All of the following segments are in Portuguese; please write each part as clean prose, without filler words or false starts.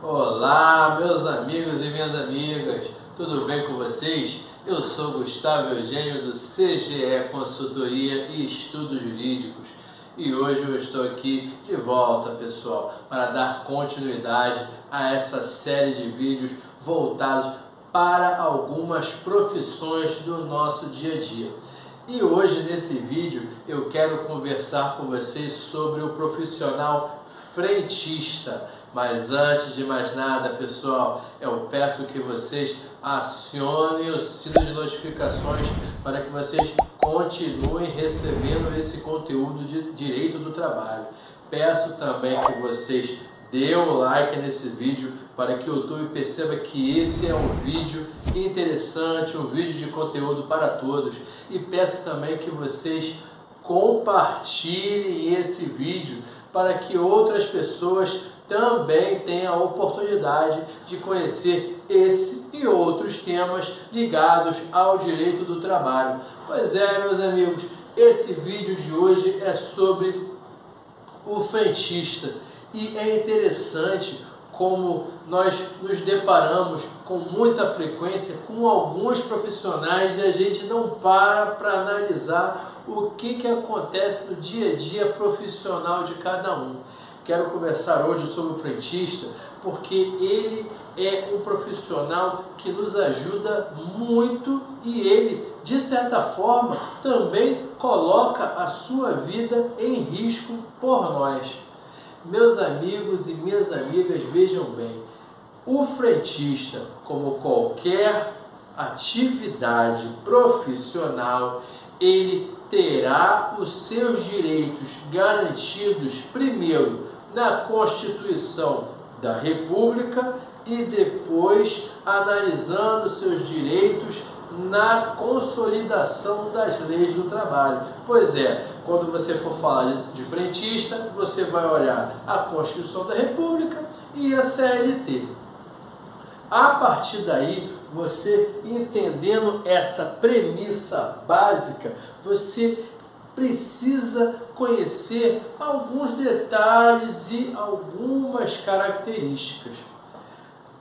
Olá, meus amigos e minhas amigas, tudo bem com vocês? Eu sou Gustavo Eugênio do CGE Consultoria e Estudos Jurídicos e hoje eu estou aqui de volta, pessoal, para dar continuidade a essa série de vídeos voltados para algumas profissões do nosso dia a dia. E hoje nesse vídeo eu quero conversar com vocês sobre o profissional frentista. Mas antes de mais nada, pessoal, eu peço que vocês acionem o sino de notificações para que vocês continuem recebendo esse conteúdo de direito do trabalho. Peço também que vocês dêem o like nesse vídeo para que o YouTube perceba que esse é um vídeo interessante, um vídeo de conteúdo para todos. E peço também que vocês compartilhem esse vídeo para que outras pessoas também tenham a oportunidade de conhecer esse e outros temas ligados ao direito do trabalho. Pois é, meus amigos, esse vídeo de hoje é sobre o frentista e é interessante como nós nos deparamos com muita frequência com alguns profissionais e a gente não para analisar o que acontece no dia a dia profissional de cada um. Quero conversar hoje sobre o frentista porque ele é um profissional que nos ajuda muito e ele, de certa forma, também coloca a sua vida em risco por nós. Meus amigos e minhas amigas, vejam bem, o frentista, como qualquer atividade profissional, ele terá os seus direitos garantidos primeiro na Constituição da República e depois analisando seus direitos na consolidação das leis do trabalho. Pois é, quando você for falar de frentista, você vai olhar a Constituição da República e a CLT. A partir daí, você entendendo essa premissa básica, você precisa conhecer alguns detalhes e algumas características.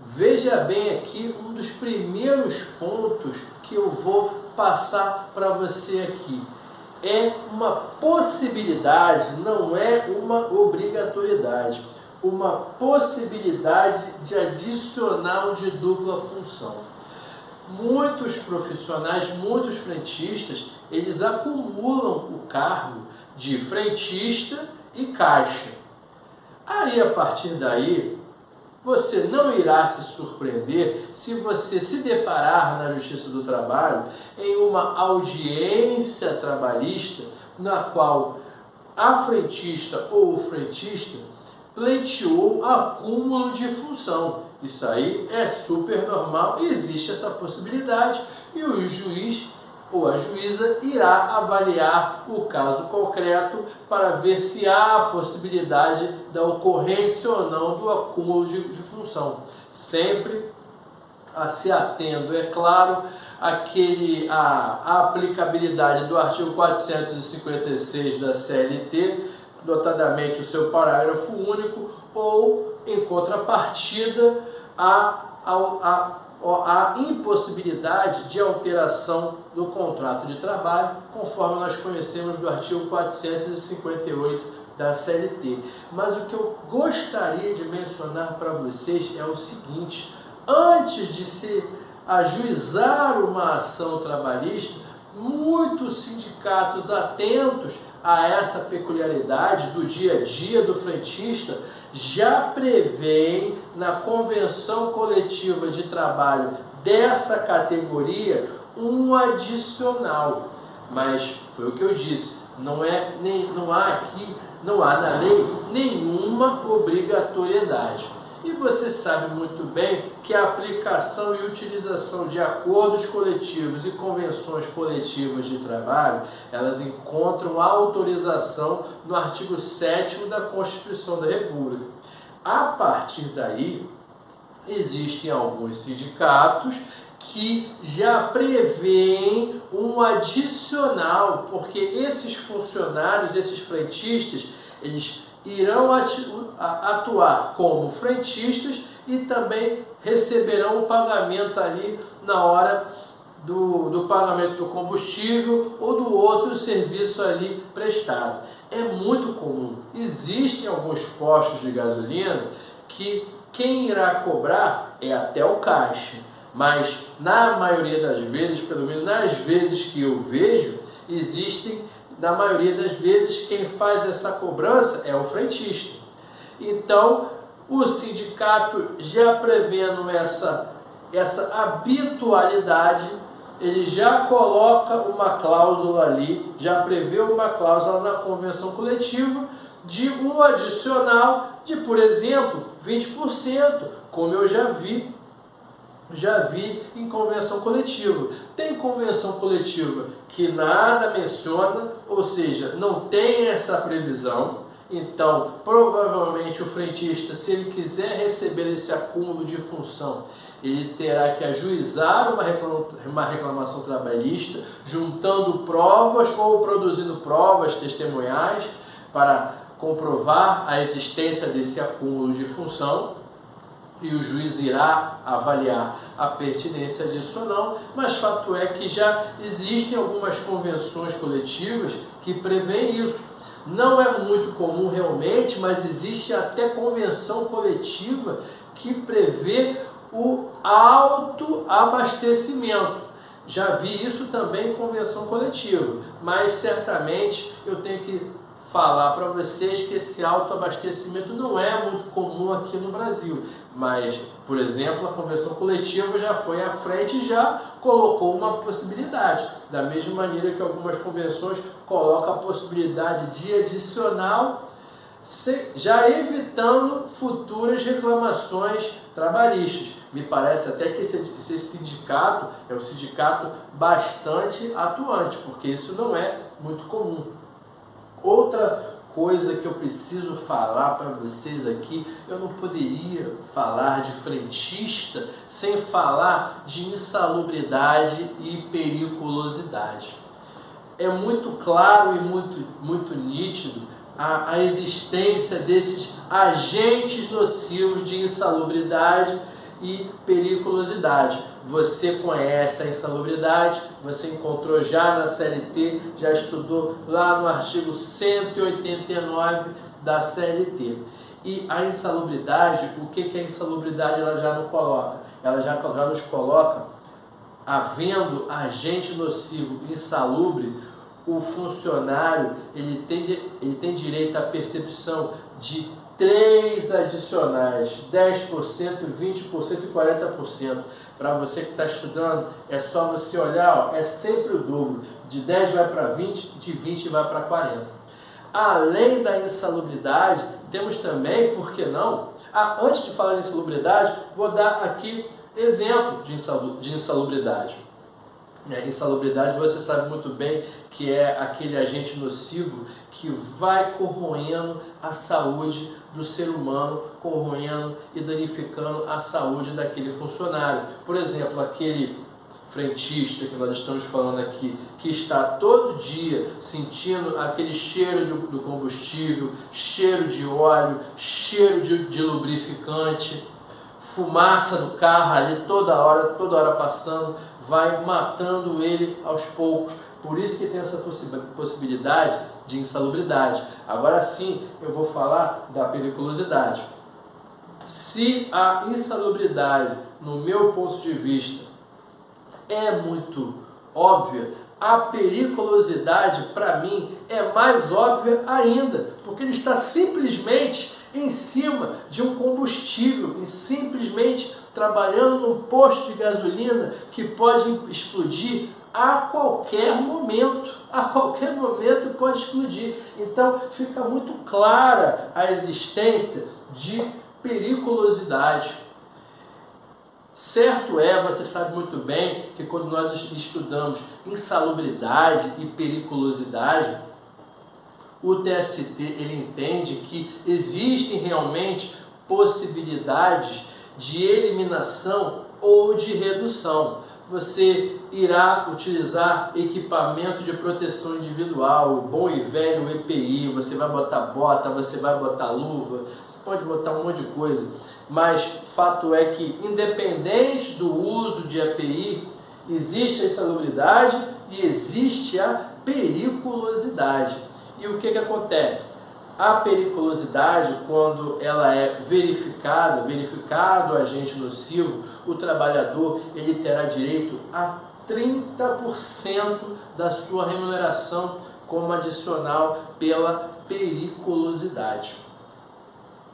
Veja bem aqui um dos primeiros pontos que eu vou passar para você aqui. É uma possibilidade, não é uma obrigatoriedade. Uma possibilidade de adicional de dupla função. Muitos profissionais, muitos frentistas, eles acumulam o cargo de frentista e caixa. Aí, a partir daí, você não irá se surpreender se você se deparar na Justiça do Trabalho em uma audiência trabalhista na qual a frentista ou o frentista pleiteou acúmulo de função. Isso aí é super normal, existe essa possibilidade e o juiz ou a juíza irá avaliar o caso concreto para ver se há a possibilidade da ocorrência ou não do acúmulo de função. Sempre se atendo, é claro, a aplicabilidade do artigo 456 da CLT, notadamente o seu parágrafo único, ou, em contrapartida, a impossibilidade de alteração do contrato de trabalho, conforme nós conhecemos do artigo 458 da CLT. Mas o que eu gostaria de mencionar para vocês é o seguinte: antes de se ajuizar uma ação trabalhista, muitos sindicatos atentos a essa peculiaridade do dia a dia do frentista já prevêem na convenção coletiva de trabalho dessa categoria um adicional. Mas foi o que eu disse, não há na lei nenhuma obrigatoriedade. E você sabe muito bem que a aplicação e utilização de acordos coletivos e convenções coletivas de trabalho, elas encontram autorização no artigo 7º da Constituição da República. A partir daí, existem alguns sindicatos que já prevêem um adicional, porque esses funcionários, esses frentistas, eles irão atuar como frentistas e também receberão o pagamento ali na hora do pagamento do combustível ou do outro serviço ali prestado. É muito comum. Existem alguns postos de gasolina que quem irá cobrar é até o caixa, mas na maioria das vezes, pelo menos nas vezes que eu vejo, na maioria das vezes, quem faz essa cobrança é o frentista. Então, o sindicato, já prevendo essa habitualidade, ele já coloca uma cláusula ali, já prevê uma cláusula na convenção coletiva de um adicional de, por exemplo, 20%, como eu já vi em convenção coletiva. Tem convenção coletiva que nada menciona, ou seja, não tem essa previsão. Então, provavelmente o frentista, se ele quiser receber esse acúmulo de função, ele terá que ajuizar uma reclamação trabalhista, juntando provas ou produzindo provas testemunhais para comprovar a existência desse acúmulo de função. E o juiz irá avaliar a pertinência disso ou não, mas fato é que já existem algumas convenções coletivas que prevêem isso. Não é muito comum realmente, mas existe até convenção coletiva que prevê o autoabastecimento. Já vi isso também em convenção coletiva, mas certamente eu tenho que falar para vocês que esse autoabastecimento não é muito comum aqui no Brasil. Mas, por exemplo, a convenção coletiva já foi à frente e já colocou uma possibilidade. Da mesma maneira que algumas convenções colocam a possibilidade de adicional, já evitando futuras reclamações trabalhistas. Me parece até que esse sindicato é um sindicato bastante atuante, porque isso não é muito comum. Outra coisa que eu preciso falar para vocês aqui, eu não poderia falar de frentista sem falar de insalubridade e periculosidade. É muito claro e muito nítido a existência desses agentes nocivos de insalubridade e periculosidade. Você conhece a insalubridade, você encontrou já na CLT, já estudou lá no artigo 189 da CLT. E a insalubridade, o que a insalubridade ela já não coloca? Ela já nos coloca, havendo agente nocivo insalubre, o funcionário ele tem direito à percepção de 3 adicionais, 10%, 20% e 40%. Para você que está estudando, é só você olhar, é sempre o dobro. De 10 vai para 20, de 20 vai para 40. Além da insalubridade, temos também, por que não? Antes de falar em insalubridade, vou dar aqui exemplo de insalubridade. Insalubridade, você sabe muito bem que é aquele agente nocivo que vai corroendo a saúde do ser humano, corroendo e danificando a saúde daquele funcionário. Por exemplo, aquele frentista que nós estamos falando aqui, que está todo dia sentindo aquele cheiro do combustível, cheiro de óleo, cheiro de lubrificante, fumaça do carro ali toda hora passando, vai matando ele aos poucos. Por isso que tem essa possibilidade de insalubridade. Agora sim, eu vou falar da periculosidade. Se a insalubridade, no meu ponto de vista, é muito óbvia, a periculosidade, para mim, é mais óbvia ainda, porque ele está simplesmente em cima de um combustível, e simplesmente trabalhando num posto de gasolina que pode explodir a qualquer momento pode explodir. Então fica muito clara a existência de periculosidade. Certo é, você sabe muito bem que quando nós estudamos insalubridade e periculosidade, o TST ele entende que existem realmente possibilidades de eliminação ou de redução. você irá utilizar equipamento de proteção individual, o bom e velho EPI, você vai botar bota, você vai botar luva, você pode botar um monte de coisa, mas fato é que, independente do uso de EPI, existe a insalubridade e existe a periculosidade. E o que acontece? A periculosidade, quando ela é verificado o agente nocivo, o trabalhador ele terá direito a 30% da sua remuneração como adicional pela periculosidade.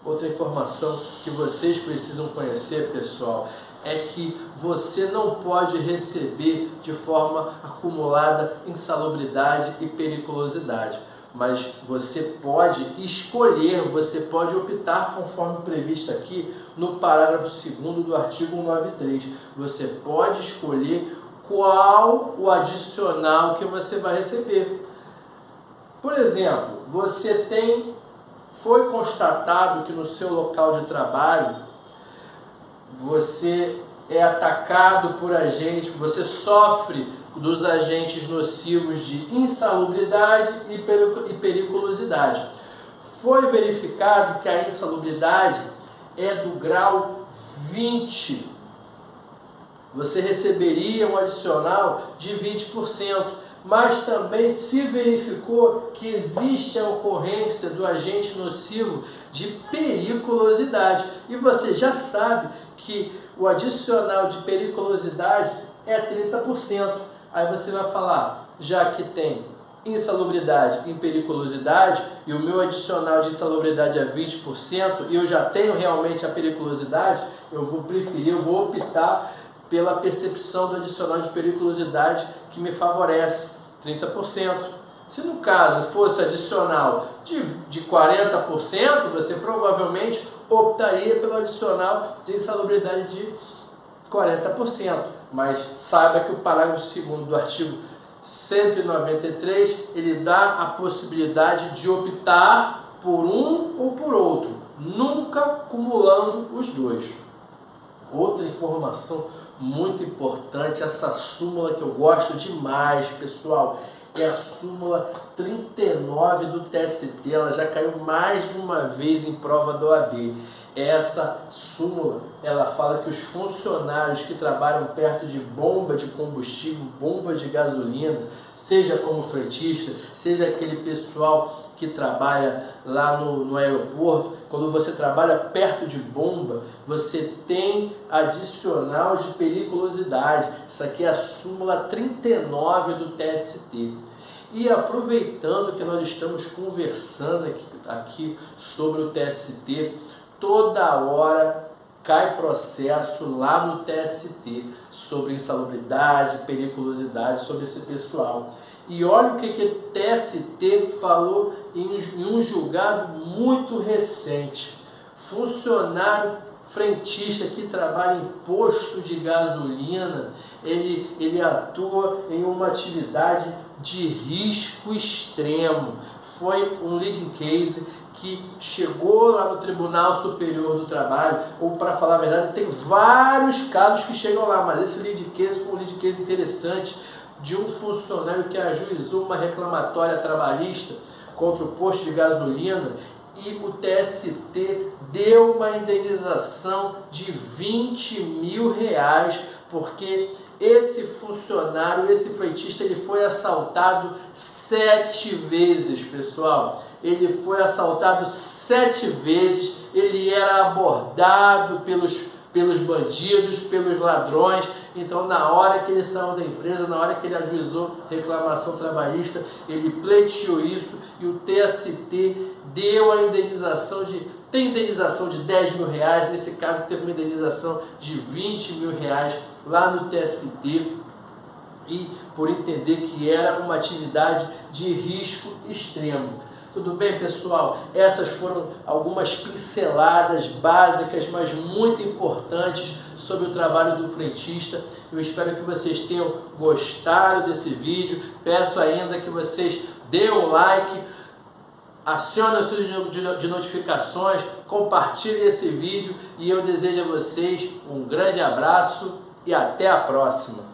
Outra informação que vocês precisam conhecer, pessoal, é que você não pode receber de forma acumulada insalubridade e periculosidade, mas você pode escolher, você pode optar conforme previsto aqui no parágrafo 2º do artigo 193. Você pode escolher qual o adicional que você vai receber. Por exemplo, foi constatado que no seu local de trabalho você é atacado por agentes, você sofre dos agentes nocivos de insalubridade e periculosidade. Foi verificado que a insalubridade é do grau 20. Você receberia um adicional de 20%, mas também se verificou que existe a ocorrência do agente nocivo de periculosidade. E você já sabe que o adicional de periculosidade é 30%. Aí você vai falar, já que tem insalubridade e periculosidade, e o meu adicional de insalubridade é 20%, e eu já tenho realmente a periculosidade, eu vou optar pela percepção do adicional de periculosidade que me favorece, 30%. Se no caso fosse adicional de 40%, você provavelmente optaria pelo adicional de insalubridade de 40%. Mas saiba que o parágrafo 2º do artigo 193, ele dá a possibilidade de optar por um ou por outro, nunca acumulando os dois. Outra informação muito importante, essa súmula que eu gosto demais, pessoal, é a súmula 39 do TST, ela já caiu mais de uma vez em prova da OAB. Essa súmula, ela fala que os funcionários que trabalham perto de bomba de combustível, bomba de gasolina, seja como frentista, seja aquele pessoal que trabalha lá no aeroporto, quando você trabalha perto de bomba, você tem adicional de periculosidade. Isso aqui é a súmula 39 do TST. E aproveitando que nós estamos conversando aqui sobre o TST, toda hora cai processo lá no TST sobre insalubridade, periculosidade, sobre esse pessoal. E olha o que o TST falou em um julgado muito recente. Funcionário frentista que trabalha em posto de gasolina, ele atua em uma atividade de risco extremo. Foi um leading case que chegou lá no Tribunal Superior do Trabalho, ou para falar a verdade, tem vários casos que chegam lá, mas esse lead case foi um lead case interessante de um funcionário que ajuizou uma reclamatória trabalhista contra o posto de gasolina e o TST deu uma indenização de R$20.000, porque esse funcionário, esse frentista, ele foi assaltado 7 vezes, pessoal. Ele foi assaltado 7 vezes, ele era abordado pelos bandidos, pelos ladrões. Então, na hora que ele saiu da empresa, na hora que ele ajuizou reclamação trabalhista, ele pleiteou isso e o TST deu a indenização tem indenização de R$10.000, nesse caso teve uma indenização de R$20.000 lá no TST, e por entender que era uma atividade de risco extremo. Tudo bem, pessoal? Essas foram algumas pinceladas básicas, mas muito importantes sobre o trabalho do frentista. Eu espero que vocês tenham gostado desse vídeo. Peço ainda que vocês deem um like, acione o sininho de notificações, compartilhem esse vídeo e eu desejo a vocês um grande abraço e até a próxima.